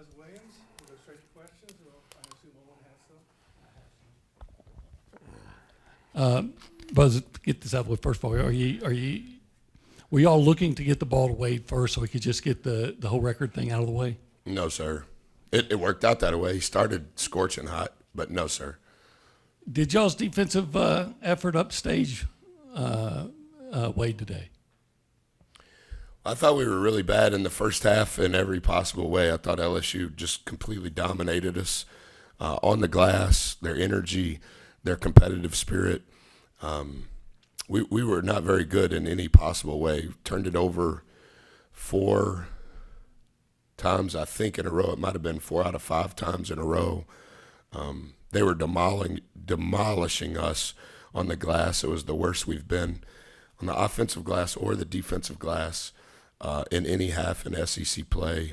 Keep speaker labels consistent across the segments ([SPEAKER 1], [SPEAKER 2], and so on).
[SPEAKER 1] Buzz Williams. We'll go straight to questions. I assume Owen has some.
[SPEAKER 2] Buzz, get this out of the way. First of all, were y'all looking to get the ball to Wade first so we could just get the whole record thing out of the way?
[SPEAKER 3] No, sir. It worked out that way. He started scorching hot, but no, sir.
[SPEAKER 2] Did y'all's defensive effort upstage Wade today?
[SPEAKER 3] I thought we were really bad in the first half in every possible way. I thought LSU just completely dominated us on the glass, their energy, their competitive spirit. We were not very good in any possible way. Turned it over 4 times, I think, in a row. It might have been 4 out of 5 times in a row. They were demolishing us on the glass. It was the worst we've been on the offensive glass or the defensive glass in any half in SEC play.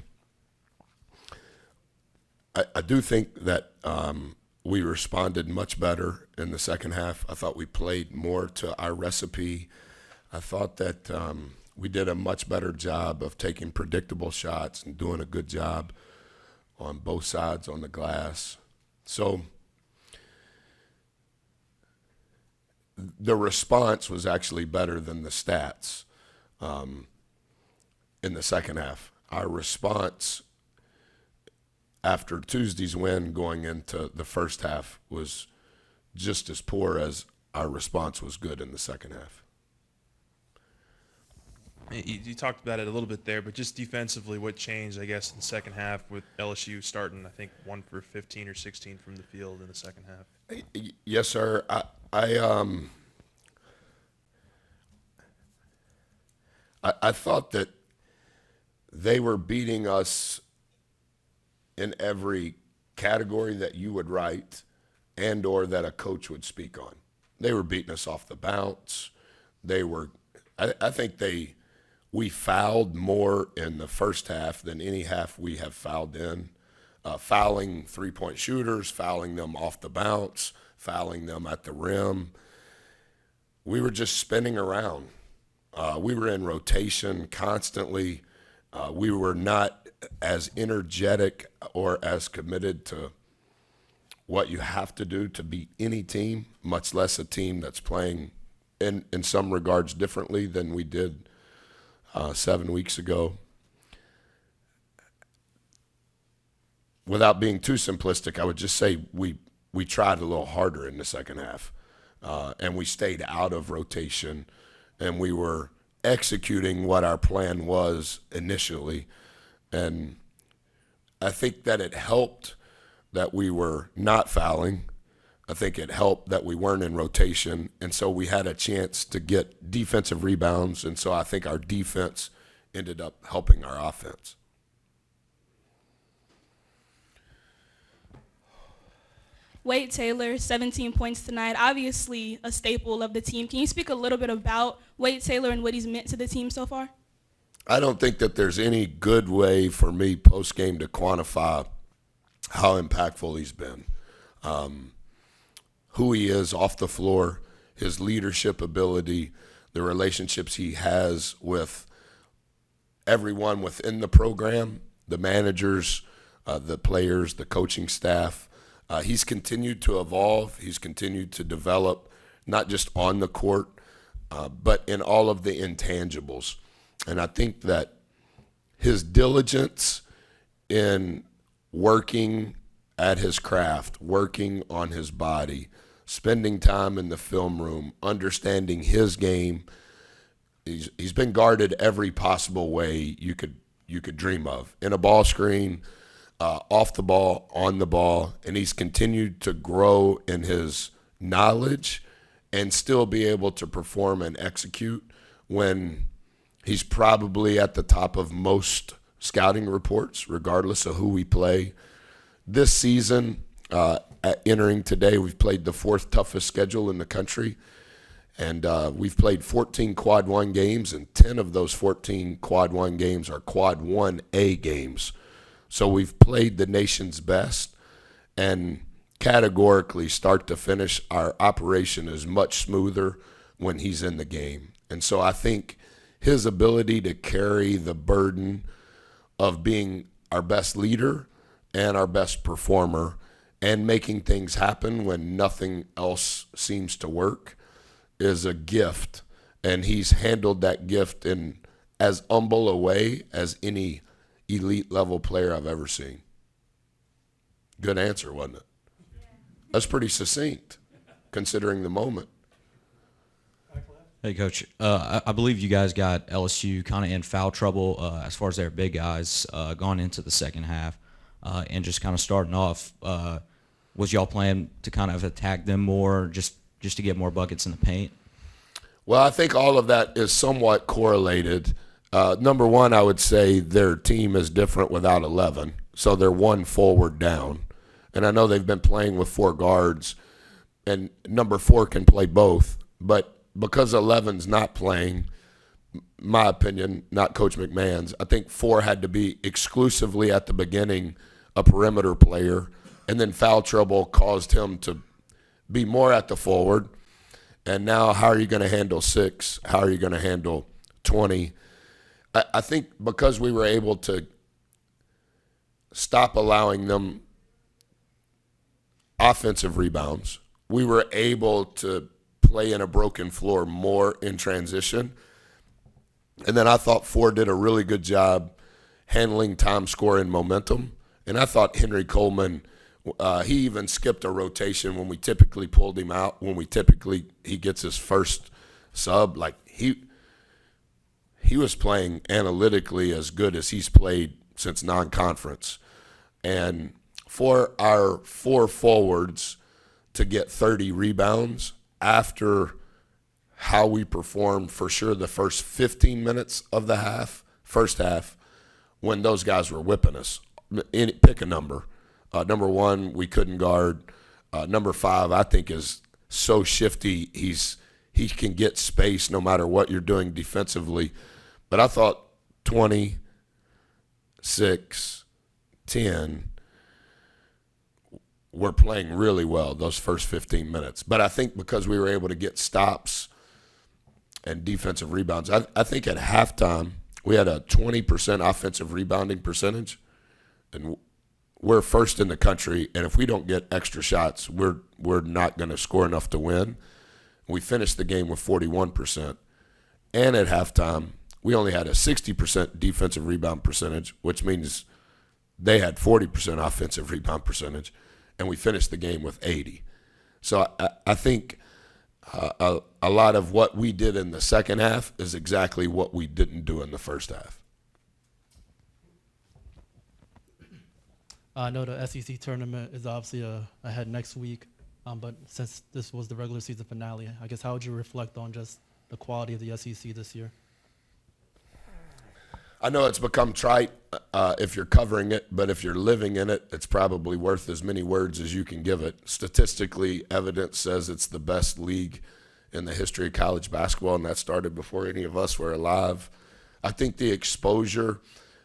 [SPEAKER 3] I do think that we responded much better in the second half. I thought we played more to our recipe. I thought that we did a much better job of taking predictable shots and doing a good job on both sides on the glass. So the response was actually better than the stats in the second half. Our response after Tuesday's win going into the first half was just as poor as our response was good in the second half.
[SPEAKER 4] You talked about it a little bit there, but just defensively, what changed, I guess, in the second half with LSU starting, I think, 1 for 15 or 16 from the field in the second half?
[SPEAKER 3] Yes, sir. I thought that they were beating us in every category that you would write and or that a coach would speak on. They were beating us off the bounce. I think we fouled more in the first half than any half we have fouled in. Fouling three-point shooters, fouling them off the bounce, fouling them at the rim. We were just spinning around. We were in rotation constantly. We were not as energetic or as committed to what you have to do to beat any team, much less a team that's playing in some regards differently than we did 7 weeks ago. Without being too simplistic, I would just say we tried a little harder in the second half, and we stayed out of rotation, and we were executing what our plan was initially. And I think that it helped that we were not fouling. I think it helped that we weren't in rotation, and so we had a chance to get defensive rebounds, and so I think our defense ended up helping our offense.
[SPEAKER 5] Wade Taylor, 17 points tonight, obviously a staple of the team. Can you speak a little bit about Wade Taylor and what he's meant to the team so far?
[SPEAKER 3] I don't think that there's any good way for me post-game to quantify how impactful he's been. Who he is off the floor, his leadership ability, the relationships he has with everyone within the program, the managers, the players, the coaching staff. He's continued to evolve. He's continued to develop, not just on the court, but in all of the intangibles. And I think that his diligence in working at his craft, working on his body, spending time in the film room, understanding his game, he's been guarded every possible way you could dream of. In a ball screen, off the ball, on the ball, and he's continued to grow in his knowledge and still be able to perform and execute when he's probably at the top of most scouting reports, regardless of who we play. This season, entering today, we've played the 4th toughest schedule in the country, and we've played 14 Quad 1 games, and 10 of those 14 Quad 1 games are Quad 1A games. So we've played the nation's best, and categorically, start to finish, our operation is much smoother when he's in the game. And so I think his ability to carry the burden of being our best leader, and our best performer, and making things happen when nothing else seems to work is a gift. And he's handled that gift in as humble a way as any elite level player I've ever seen. Good answer, wasn't it? That's pretty succinct, considering the moment.
[SPEAKER 6] Hey, Coach. I believe you guys got LSU kind of in foul trouble as far as their big guys going into the second half, and just kind of starting off. Was y'all plan to kind of attack them more, just to get more buckets in the paint?
[SPEAKER 3] Well, I think all of that is somewhat correlated. Number one, I would say their team is different without 11, so they're one forward down. And I know they've been playing with 4 guards, and number 4 can play both. But because 11's not playing, my opinion, not Coach McMahon's, I think 4 had to be exclusively at the beginning a perimeter player, and then foul trouble caused him to be more at the forward. And now how are you going to handle 6? How are you going to handle 20? I think because we were able to stop allowing them offensive rebounds, we were able to play in a broken floor more in transition. And then I thought 4 did a really good job handling time, score, and momentum. And I thought Henry Coleman, he even skipped a rotation when we typically pulled him out, when he gets his first sub. Like he was playing analytically as good as he's played since non-conference. And for our 4 forwards to get 30 rebounds after how we performed for sure the first 15 minutes of the first half, when those guys were whipping us. Pick a number. Number 1, we couldn't guard. Number 5, I think, is so shifty. He can get space no matter what you're doing defensively. But I thought 20, 6, 10 were playing really well those first 15 minutes. But I think because we were able to get stops and defensive rebounds, I think at halftime we had a 20% offensive rebounding percentage, and we're first in the country. And if we don't get extra shots, we're not going to score enough to win. We finished the game with 41%, and at halftime we only had a 60% defensive rebound percentage, which means they had 40% offensive rebound percentage, and we finished the game with 80. So I think a lot of what we did in the second half is exactly what we didn't do in the first half.
[SPEAKER 7] I know the SEC tournament is obviously ahead next week, but since this was the regular season finale, I guess how would you reflect on just the quality of the SEC this year?
[SPEAKER 3] I know it's become trite if you're covering it, but if you're living in it, it's probably worth as many words as you can give it. Statistically, evidence says it's the best league in the history of college basketball, and that started before any of us were alive. I think the exposure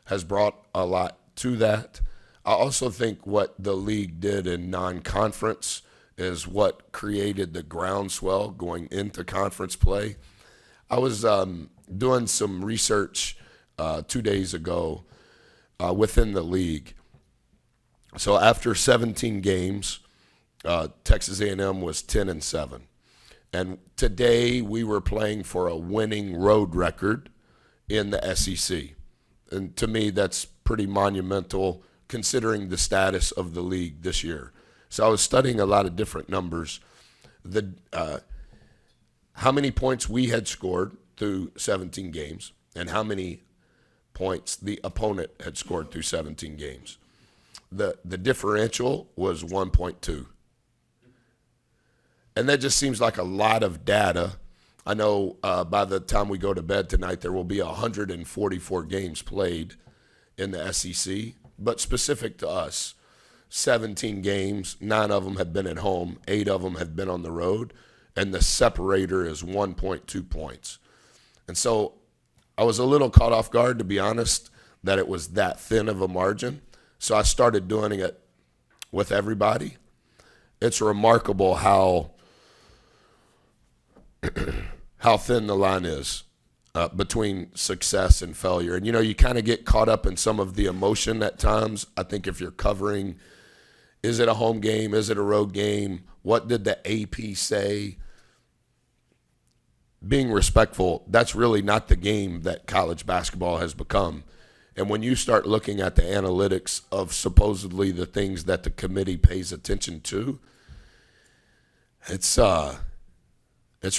[SPEAKER 3] has brought a lot to that. I also think what the league did in non-conference is what created the groundswell going into conference play. I was doing some research 2 days ago within the league. So after 17 games, Texas A&M was 10-7. And today we were playing for a winning road record in the SEC. And to me, that's pretty monumental considering the status of the league this year. So I was studying a lot of different numbers. How many points we had scored through 17 games and how many points the opponent had scored through 17 games. The differential was 1.2. And that just seems like a lot of data. I know by the time we go to bed tonight, there will be 144 games played in the SEC, but specific to us, 17 games, 9 of them have been at home, 8 of them have been on the road, and the separator is 1.2 points. And so I was a little caught off guard, to be honest, that it was that thin of a margin. So I started doing it with everybody. It's remarkable how thin the line is. between success and failure. And, you kind of get caught up in some of the emotion at times. I think if you're covering, is it a home game? Is it a road game? What did the AP say? Being respectful, that's really not the game that college basketball has become. And when you start looking at the analytics of supposedly the things that the committee pays attention to, it's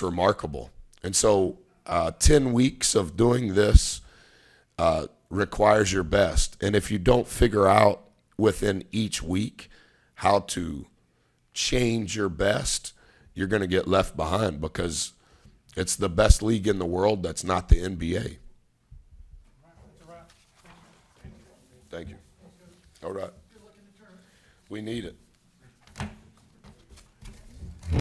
[SPEAKER 3] remarkable. And so 10 weeks of doing this requires your best. And if you don't figure out within each week how to change your best, you're going to get left behind, because it's the best league in the world that's not the NBA. Thank you. All right. We need it.